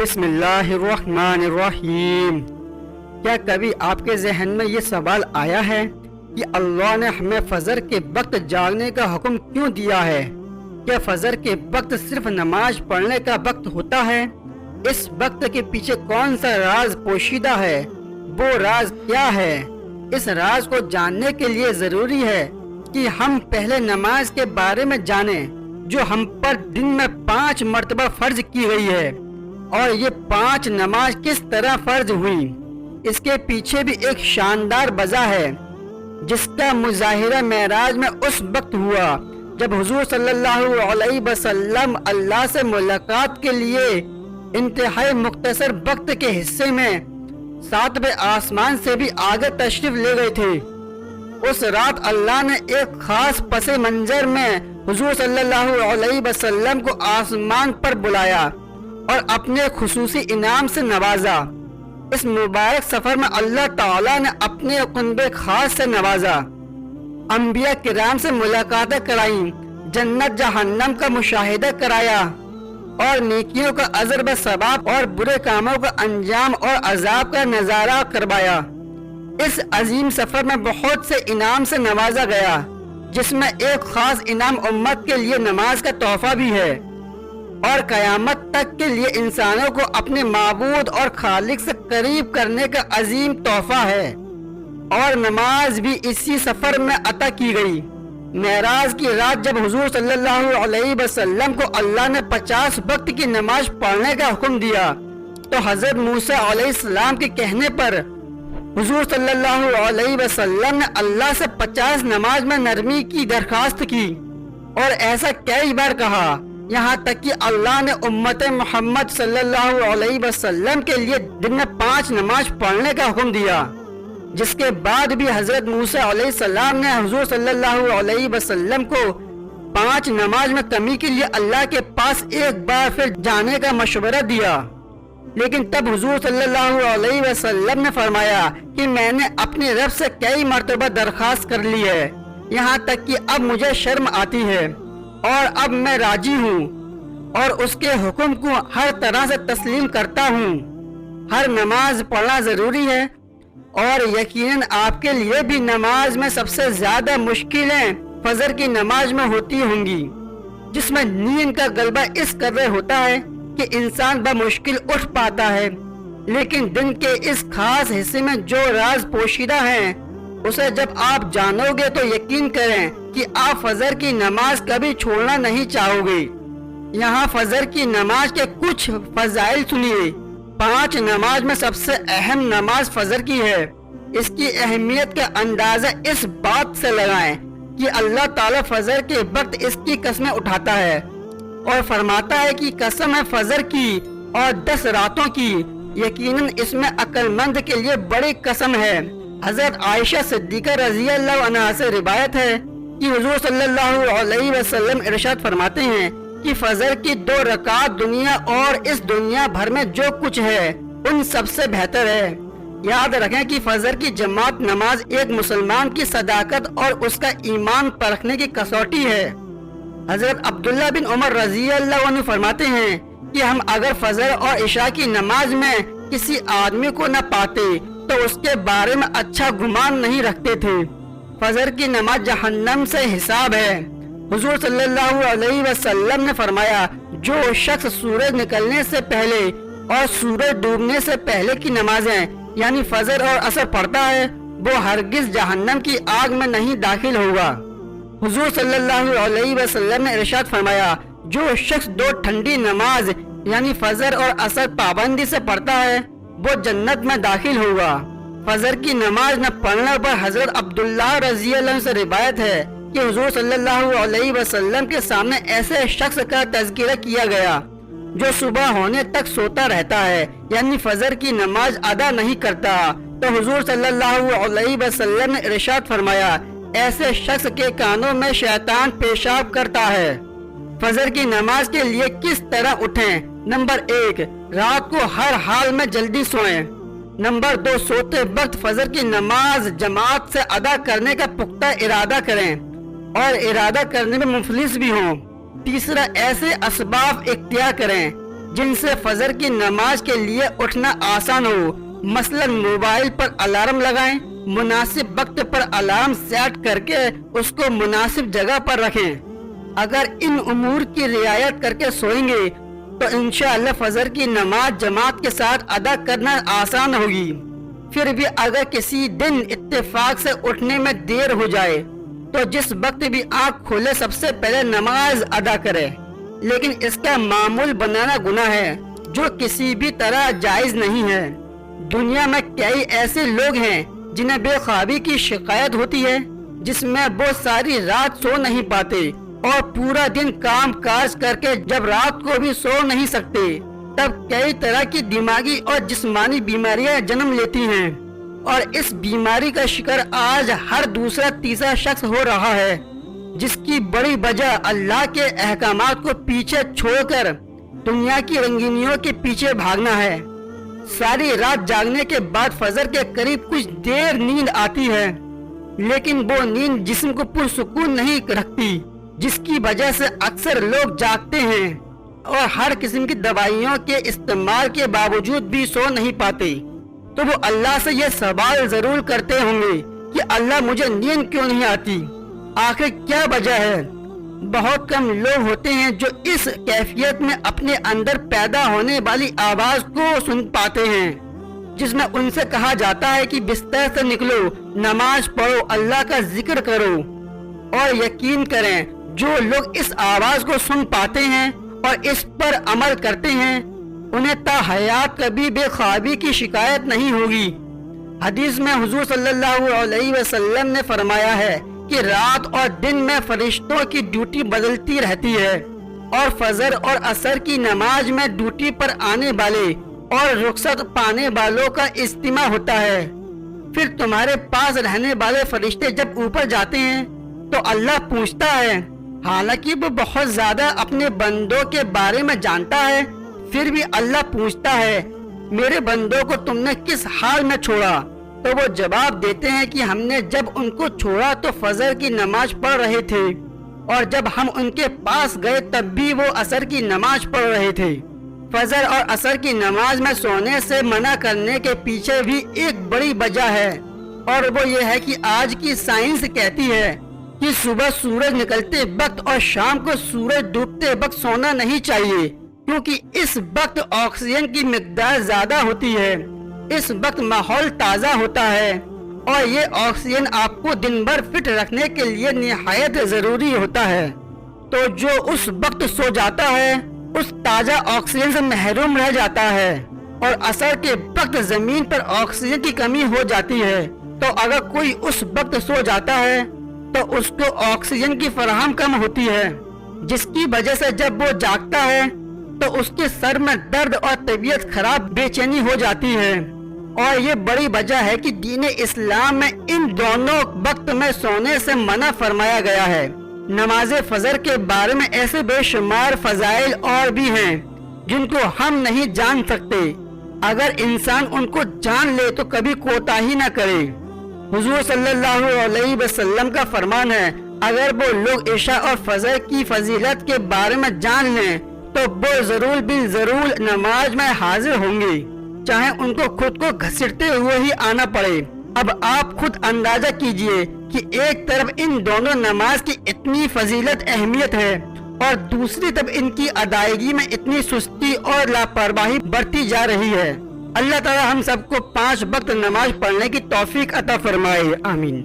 بسم اللہ الرحمن الرحیم۔ کیا کبھی آپ کے ذہن میں یہ سوال آیا ہے کہ اللہ نے ہمیں فجر کے وقت جاگنے کا حکم کیوں دیا ہے؟ کیا فجر کے وقت صرف نماز پڑھنے کا وقت ہوتا ہے؟ اس وقت کے پیچھے کون سا راز پوشیدہ ہے؟ وہ راز کیا ہے؟ اس راز کو جاننے کے لیے ضروری ہے کہ ہم پہلے نماز کے بارے میں جانیں، جو ہم پر دن میں 5 مرتبہ فرض کی گئی ہے، اور یہ 5 نماز کس طرح فرض ہوئی۔ اس کے پیچھے بھی ایک شاندار وجہ ہے، جس کا مظاہرہ معراج میں اس وقت ہوا جب حضور صلی اللہ علیہ وسلم اللہ سے ملاقات کے لیے انتہائی مختصر وقت کے حصے میں 7ویں آسمان سے بھی آگے تشریف لے گئے تھے۔ اس رات اللہ نے ایک خاص پس منظر میں حضور صلی اللہ علیہ وسلم کو آسمان پر بلایا اور اپنے خصوصی انعام سے نوازا۔ اس مبارک سفر میں اللہ تعالیٰ نے اپنے قرب خاص سے نوازا، انبیاء کرام سے ملاقاتیں کرائیں، جنت جہنم کا مشاہدہ کرایا، اور نیکیوں کا اجر و ثواب اور برے کاموں کا انجام اور عذاب کا نظارہ کروایا۔ اس عظیم سفر میں بہت سے انعام سے نوازا گیا، جس میں ایک خاص انعام امت کے لیے نماز کا تحفہ بھی ہے، اور قیامت تک کے لیے انسانوں کو اپنے معبود اور خالق سے قریب کرنے کا عظیم تحفہ ہے، اور نماز بھی اسی سفر میں عطا کی گئی۔ معراج کی رات جب حضور صلی اللہ علیہ وسلم کو اللہ نے 50 وقت کی نماز پڑھنے کا حکم دیا، تو حضرت موسیٰ علیہ السلام کے کہنے پر حضور صلی اللہ علیہ وسلم نے اللہ سے 50 نماز میں نرمی کی درخواست کی، اور ایسا کئی بار کہا، یہاں تک کہ اللہ نے امت محمد صلی اللہ علیہ وسلم کے لیے دن میں 5 نماز پڑھنے کا حکم دیا، جس کے بعد بھی حضرت موسیٰ علیہ السلام نے حضور صلی اللہ علیہ وسلم کو 5 نماز میں کمی کے لیے اللہ کے پاس ایک بار پھر جانے کا مشورہ دیا، لیکن تب حضور صلی اللہ علیہ وسلم نے فرمایا کہ میں نے اپنے رب سے کئی مرتبہ درخواست کر لی ہے، یہاں تک کہ اب مجھے شرم آتی ہے، اور اب میں راضی ہوں اور اس کے حکم کو ہر طرح سے تسلیم کرتا ہوں۔ ہر نماز پڑھنا ضروری ہے، اور یقیناً آپ کے لیے بھی نماز میں سب سے زیادہ مشکلیں فجر کی نماز میں ہوتی ہوں گی، جس میں نیند کا غلبہ اس قدر ہوتا ہے کہ انسان بمشکل اٹھ پاتا ہے، لیکن دن کے اس خاص حصے میں جو راز پوشیدہ ہیں اسے جب آپ جانو گے تو یقین کریں کہ آپ فجر کی نماز کبھی چھوڑنا نہیں چاہو گے۔ یہاں فجر کی نماز کے کچھ فضائل سنیے۔ 5 نماز میں سب سے اہم نماز فجر کی ہے۔ اس کی اہمیت کا اندازہ اس بات سے لگائیں کہ اللہ تعالیٰ فجر کے وقت اس کی قسمیں اٹھاتا ہے اور فرماتا ہے کہ قسم ہے فجر کی اور 10 راتوں کی، یقیناً اس میں عقل مند کے لیے بڑی قسم ہے۔ حضرت عائشہ صدیقہ رضی اللہ عنہا سے روایت ہے کہ حضور صلی اللہ علیہ وسلم ارشاد فرماتے ہیں کہ فجر کی 2 رکعات دنیا اور اس دنیا بھر میں جو کچھ ہے ان سب سے بہتر ہے۔ یاد رکھیں کہ فجر کی جماعت نماز ایک مسلمان کی صداقت اور اس کا ایمان پرکھنے کی کسوٹی ہے۔ حضرت عبداللہ بن عمر رضی اللہ عنہ فرماتے ہیں کہ ہم اگر فجر اور عشاء کی نماز میں کسی آدمی کو نہ پاتے تو اس کے بارے میں اچھا گمان نہیں رکھتے تھے۔ فجر کی نماز جہنم سے حساب ہے۔ حضور صلی اللہ علیہ وسلم نے فرمایا، جو شخص سورج نکلنے سے پہلے اور سورج ڈوبنے سے پہلے کی نمازیں یعنی فجر اور عصر پڑھتا ہے وہ ہرگز جہنم کی آگ میں نہیں داخل ہوگا۔ حضور صلی اللہ علیہ وسلم نے ارشاد فرمایا، جو شخص 2 ٹھنڈی نماز یعنی فجر اور عصر پابندی سے پڑھتا ہے وہ جنت میں داخل ہوگا۔ فجر کی نماز نہ پڑھنے پر حضرت عبداللہ رضی اللہ عنہ سے روایت ہے کہ حضور صلی اللہ علیہ وسلم کے سامنے ایسے شخص کا تذکرہ کیا گیا جو صبح ہونے تک سوتا رہتا ہے یعنی فجر کی نماز ادا نہیں کرتا، تو حضور صلی اللہ علیہ وسلم نے ارشاد فرمایا، ایسے شخص کے کانوں میں شیطان پیشاب کرتا ہے۔ فجر کی نماز کے لیے کس طرح اٹھیں؟ نمبر 1، رات کو ہر حال میں جلدی سوئیں۔ نمبر 2، سوتے وقت فجر کی نماز جماعت سے ادا کرنے کا پختہ ارادہ کریں اور ارادہ کرنے میں مفلس بھی ہوں۔ تیسرا، ایسے اسباب اختیار کریں جن سے فجر کی نماز کے لیے اٹھنا آسان ہو، مثلا موبائل پر الارم لگائیں، مناسب وقت پر الارم سیٹ کر کے اس کو مناسب جگہ پر رکھیں۔ اگر ان امور کی رعایت کر کے سوئیں گے تو انشاءاللہ فجر کی نماز جماعت کے ساتھ ادا کرنا آسان ہوگی۔ پھر بھی اگر کسی دن اتفاق سے اٹھنے میں دیر ہو جائے تو جس وقت بھی آنکھ کھولے سب سے پہلے نماز ادا کرے، لیکن اس کا معمول بنانا گناہ ہے جو کسی بھی طرح جائز نہیں ہے۔ دنیا میں کئی ایسے لوگ ہیں جنہیں بے خوابی کی شکایت ہوتی ہے، جس میں وہ ساری رات سو نہیں پاتے اور پورا دن کام کاج کر کے جب رات کو بھی سو نہیں سکتے تب کئی طرح کی دماغی اور جسمانی بیماریاں جنم لیتی ہیں، اور اس بیماری کا شکار آج ہر دوسرا تیسرا شخص ہو رہا ہے، جس کی بڑی وجہ اللہ کے احکامات کو پیچھے چھوڑ کر دنیا کی رنگینیوں کے پیچھے بھاگنا ہے۔ ساری رات جاگنے کے بعد فجر کے قریب کچھ دیر نیند آتی ہے، لیکن وہ نیند جسم کو پرسکون نہیں رکھتی، جس کی وجہ سے اکثر لوگ جاگتے ہیں اور ہر قسم کی دوائیوں کے استعمال کے باوجود بھی سو نہیں پاتے۔ تو وہ اللہ سے یہ سوال ضرور کرتے ہوں گے کہ اللہ مجھے نیند کیوں نہیں آتی، آخر کیا وجہ ہے؟ بہت کم لوگ ہوتے ہیں جو اس کیفیت میں اپنے اندر پیدا ہونے والی آواز کو سن پاتے ہیں، جس میں ان سے کہا جاتا ہے کہ بستر سے نکلو، نماز پڑھو، اللہ کا ذکر کرو۔ اور یقین کریں جو لوگ اس آواز کو سن پاتے ہیں اور اس پر عمل کرتے ہیں انہیں تا حیات کبھی بے خوابی کی شکایت نہیں ہوگی۔ حدیث میں حضور صلی اللہ علیہ وسلم نے فرمایا ہے کہ رات اور دن میں فرشتوں کی ڈیوٹی بدلتی رہتی ہے، اور فجر اور عصر کی نماز میں ڈیوٹی پر آنے والے اور رخصت پانے والوں کا اجتماع ہوتا ہے۔ پھر تمہارے پاس رہنے والے فرشتے جب اوپر جاتے ہیں تو اللہ پوچھتا ہے، حالانکہ وہ بہت زیادہ اپنے بندوں کے بارے میں جانتا ہے، پھر بھی اللہ پوچھتا ہے میرے بندوں کو تم نے کس حال میں چھوڑا؟ تو وہ جواب دیتے ہیں کہ ہم نے جب ان کو چھوڑا تو فجر کی نماز پڑھ رہے تھے، اور جب ہم ان کے پاس گئے تب بھی وہ عصر کی نماز پڑھ رہے تھے۔ فجر اور عصر کی نماز میں سونے سے منع کرنے کے پیچھے بھی ایک بڑی وجہ ہے، اور وہ یہ ہے کہ آج کی سائنس کہتی ہے کہ صبح سورج نکلتے وقت اور شام کو سورج ڈوبتے وقت سونا نہیں چاہیے، کیونکہ اس وقت آکسیجن کی مقدار زیادہ ہوتی ہے، اس وقت ماحول تازہ ہوتا ہے، اور یہ آکسیجن آپ کو دن بھر فٹ رکھنے کے لیے نہایت ضروری ہوتا ہے۔ تو جو اس وقت سو جاتا ہے اس تازہ آکسیجن سے محروم رہ جاتا ہے، اور عصر کے وقت زمین پر آکسیجن کی کمی ہو جاتی ہے، تو اگر کوئی اس وقت سو جاتا ہے تو اس کو آکسیجن کی فراہم کم ہوتی ہے، جس کی وجہ سے جب وہ جاگتا ہے تو اس کے سر میں درد اور طبیعت خراب بے چینی ہو جاتی ہے۔ اور یہ بڑی وجہ ہے کہ دین اسلام میں ان دونوں وقت میں سونے سے منع فرمایا گیا ہے۔ نماز فجر کے بارے میں ایسے بے شمار فضائل اور بھی ہیں جن کو ہم نہیں جان سکتے، اگر انسان ان کو جان لے تو کبھی کوتاہی نہ کرے۔ حضور صلی اللہ علیہ وسلم کا فرمان ہے، اگر وہ لوگ عشاء اور فجر کی فضیلت کے بارے میں جان لیں تو وہ ضرور بالضرور نماز میں حاضر ہوں گے، چاہے ان کو خود کو گھسیٹتے ہوئے ہی آنا پڑے۔ اب آپ خود اندازہ کیجئے کہ ایک طرف ان دونوں نماز کی اتنی فضیلت اہمیت ہے اور دوسری طرف ان کی ادائیگی میں اتنی سستی اور لاپرواہی برتی جا رہی ہے۔ اللہ تعالی ہم سب کو 5 وقت نماز پڑھنے کی توفیق عطا فرمائے، آمین۔